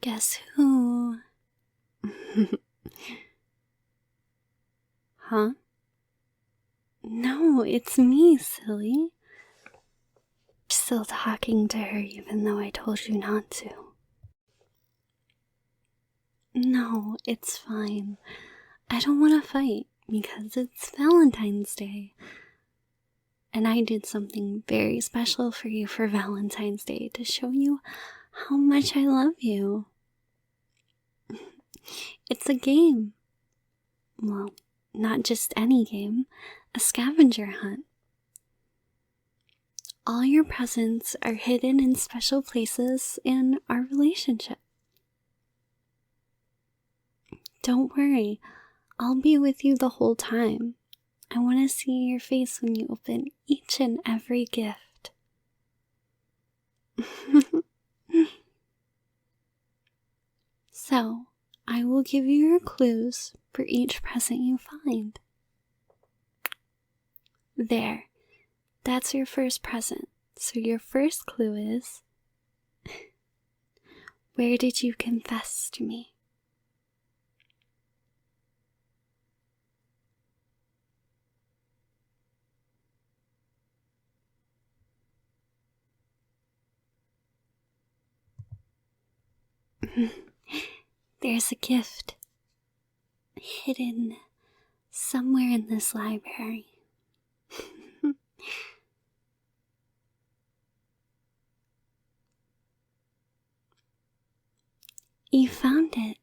Guess who? Huh? No, it's me, silly. Still talking to her even though I told you not to. No, it's fine. I don't want to fight because it's Valentine's Day. And I did something very special for you for Valentine's Day to show you how much I love you. It's a game. Well, not just any game, a scavenger hunt. All your presents are hidden in special places in our relationship. Don't worry, I'll be with you the whole time. I want to see your face when you open each and every gift. So, I will give you your clues for each present you find. There, that's your first present. So your first clue is, where did you confess to me? There's a gift hidden somewhere in this library. You found it.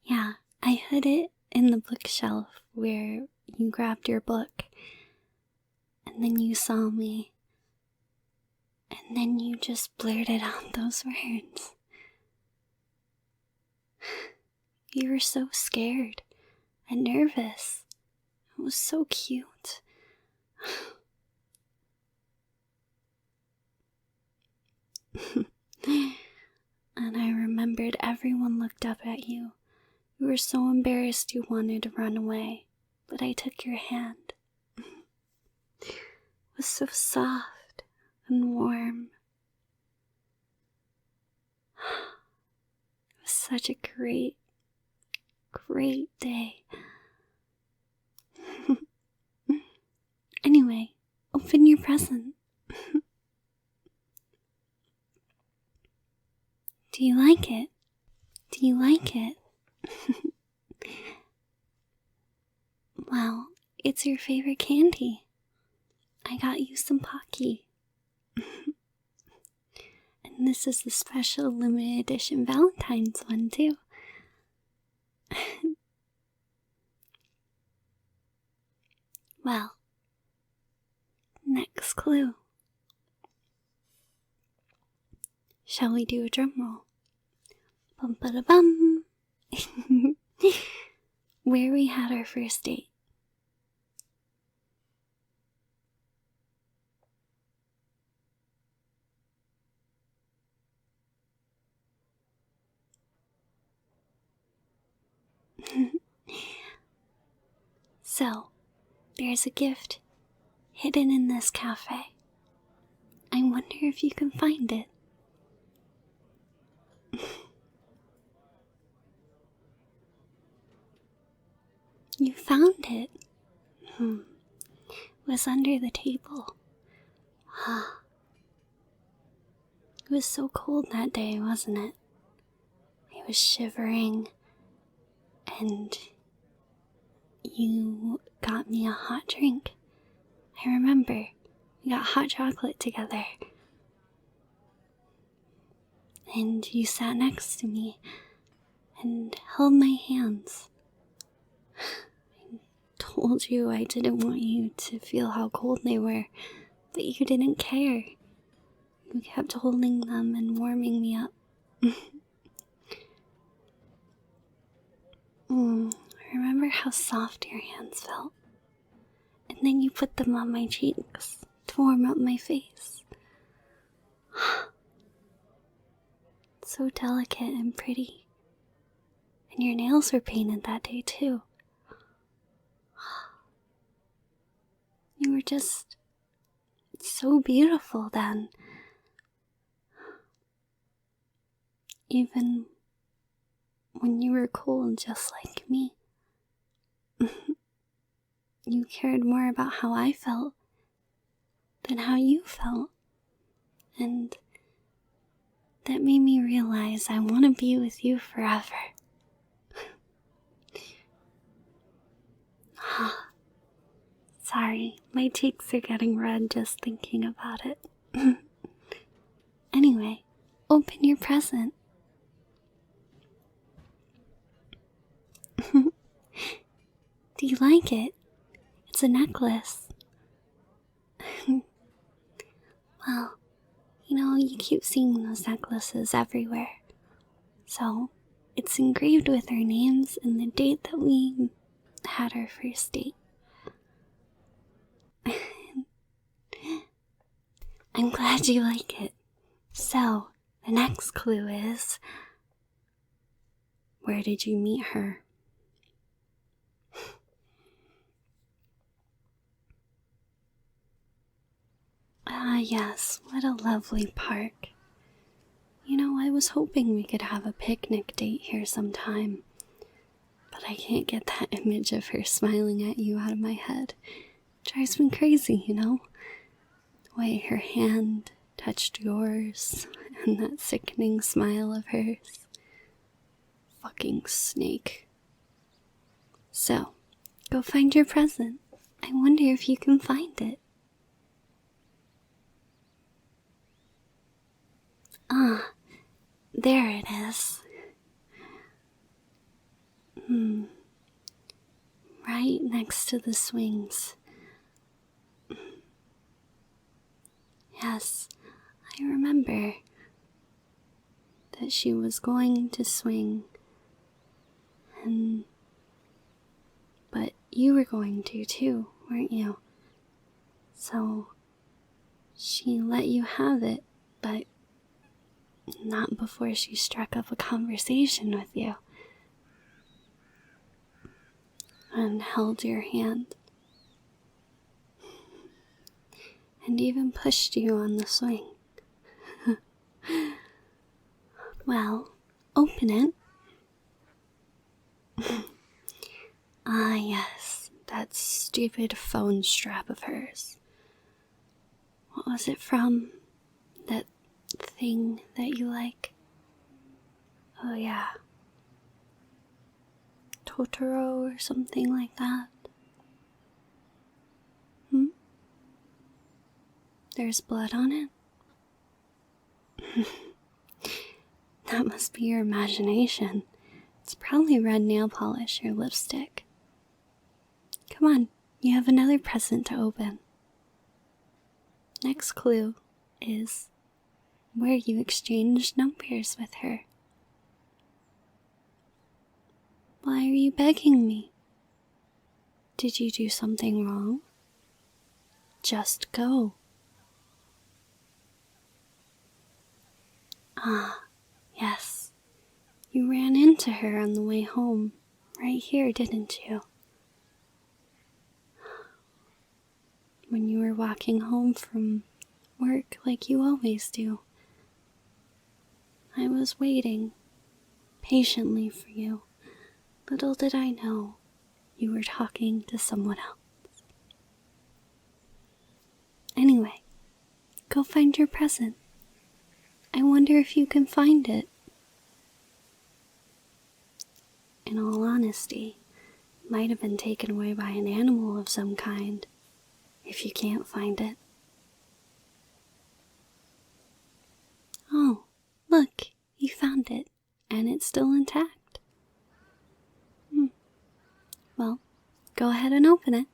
Yeah, I hid it in the bookshelf where you grabbed your book. And then you saw me. And then you just blurted out those words. You were so scared and nervous. It was so cute. And I remembered everyone looked up at you. You were so embarrassed you wanted to run away, but I took your hand. It was so soft and warm. It was such a great day. Anyway, open your present. Do you like it? Do you like it? Well, it's your favorite candy. I got you some Pocky. And this is the special limited edition Valentine's one too. Well, next clue. Shall we do a drum roll? Bum ba da bum. Where we had our first date. So, there's a gift hidden in this cafe. I wonder if you can find it. You found it. It was under the table. It was so cold that day, wasn't it? I was shivering, and you got me a hot drink. I remember, we got hot chocolate together. And you sat next to me and held my hands. I told you I didn't want you to feel how cold they were, but you didn't care. You kept holding them and warming me up. Remember how soft your hands felt? And then you put them on my cheeks to warm up my face. So delicate and pretty. And your nails were painted that day too. You were just so beautiful then. even when you were cold just like me. You cared more about how I felt than how you felt. And that made me realize I want to be with you forever. Sorry, my cheeks are getting red just thinking about it. Anyway, open your present. Do you like it? It's a necklace. Well, you keep seeing those necklaces everywhere. So, it's engraved with our names and the date that we had our first date. I'm glad you like it. So, the next clue is, where did you meet her? Ah, yes, what a lovely park. I was hoping we could have a picnic date here sometime, but I can't get that image of her smiling at you out of my head. It drives me crazy, The way her hand touched yours, and that sickening smile of hers. Fucking snake. So, go find your present. I wonder if you can find it. Ah, there it is. Right next to the swings. Yes, I remember that she was going to swing, but you were going to too, weren't you? So, she let you have it, but not before she struck up a conversation with you and held your hand and even pushed you on the swing. Well, open it. Ah, yes, that stupid phone strap of hers. What was it from? That thing that you like? Oh, yeah. Totoro or something like that? There's blood on it? That must be your imagination. It's probably red nail polish or lipstick. Come on, you have another present to open. Next clue is where you exchanged numbers with her. Why are you begging me? Did you do something wrong? Just go. Ah, yes. You ran into her on the way home, right here, didn't you? When you were walking home from work like you always do. I was waiting patiently for you. Little did I know you were talking to someone else. Anyway, go find your present. I wonder if you can find it. In all honesty, it might have been taken away by an animal of some kind, if you can't find it. Oh, look, you found it, and it's still intact. Well, go ahead and open it.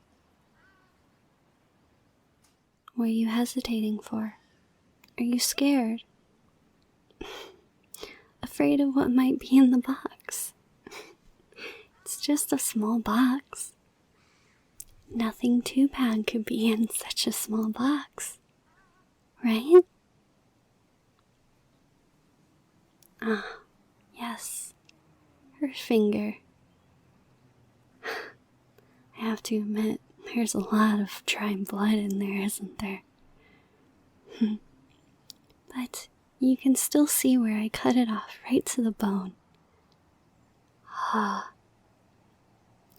What are you hesitating for? Are you scared? Afraid of what might be in the box? It's just a small box. Nothing too bad could be in such a small box, right? Ah, yes, her finger. I have to admit, there's a lot of dry blood in there, isn't there? But you can still see where I cut it off right to the bone.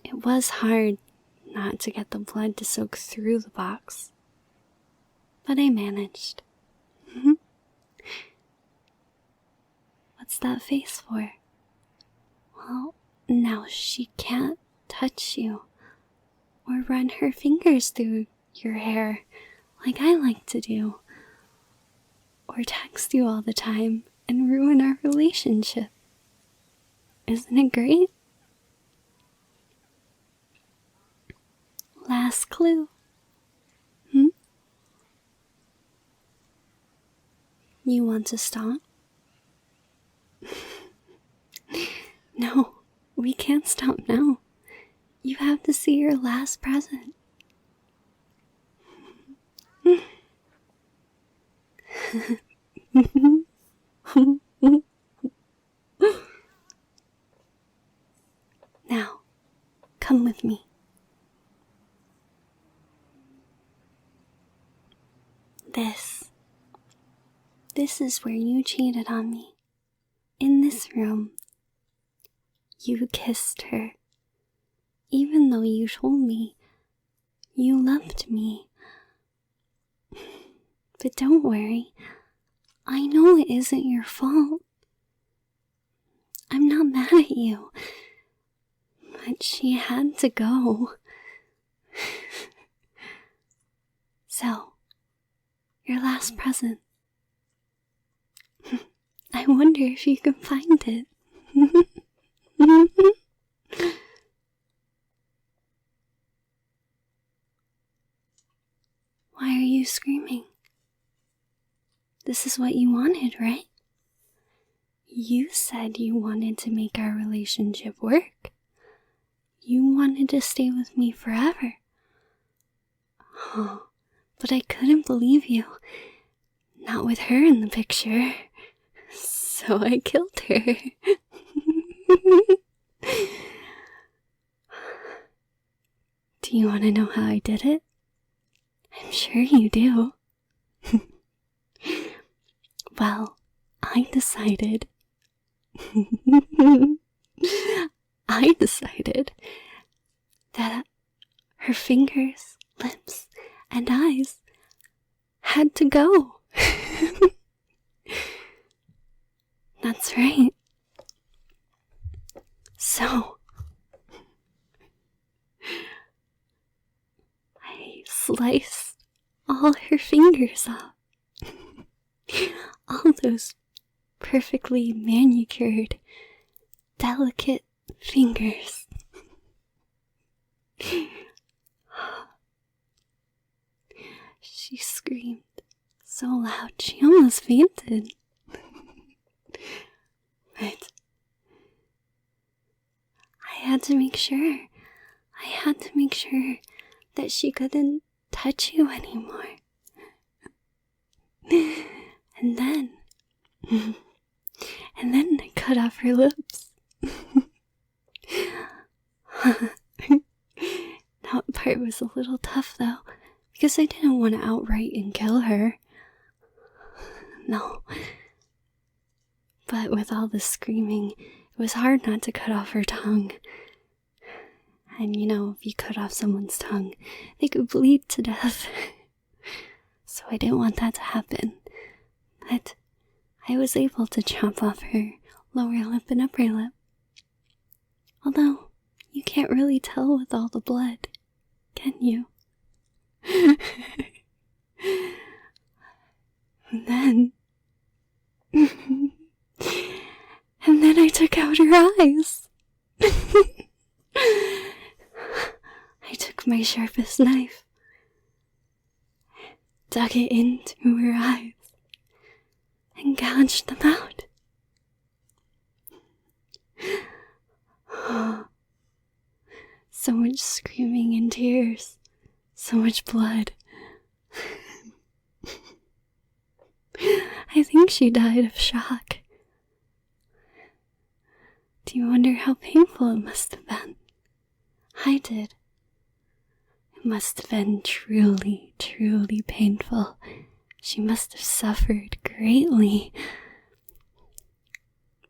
It was hard not to get the blood to soak through the box, but I managed. What's that face for? Well, now she can't touch you or run her fingers through your hair like I like to do, or text you all the time and ruin our relationship. Isn't it great? Last clue. You want to stop? No, we can't stop now. You have to see your last present. Now, come with me. This is where you cheated on me. In this room. You kissed her. Even though you told me you loved me. But don't worry. I know it isn't your fault. I'm not mad at you. But she had to go. So, your last present. I wonder if you can find it. Why are you screaming? This is what you wanted, right? You said you wanted to make our relationship work. You wanted to stay with me forever. Oh, but I couldn't believe you. Not with her in the picture. So I killed her. Do you want to know how I did it? I'm sure you do. Well, I decided that her fingers, lips, and eyes had to go. That's right. So, I sliced all her fingers off. All those perfectly manicured, delicate fingers. She screamed so loud she almost fainted. But I had to make sure that she couldn't touch you anymore. And then I cut off her lips. That part was a little tough though, because I didn't want to outright and kill her. No. But with all the screaming, it was hard not to cut off her tongue. And you know, if you cut off someone's tongue, they could bleed to death. So I didn't want that to happen. But I was able to chop off her lower lip and upper lip. Although, you can't really tell with all the blood, can you? And then I took out her eyes. I took my sharpest knife, dug it into her eyes, and gouged them out. So much screaming and tears, so much blood. I think she died of shock. Do you wonder how painful it must have been? I did. It must have been truly, truly painful She must have suffered greatly.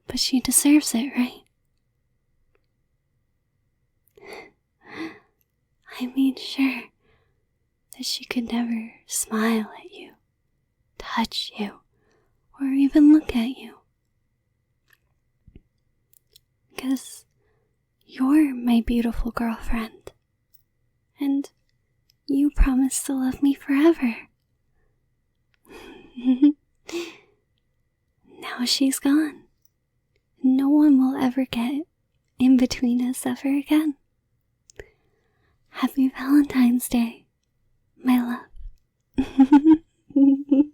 But she deserves it, right? I made sure that she could never smile at you, touch you, or even look at you. Because you're my beautiful girlfriend, and you promised to love me forever. Now she's gone. No one will ever get in between us ever again. Happy Valentine's Day, my love.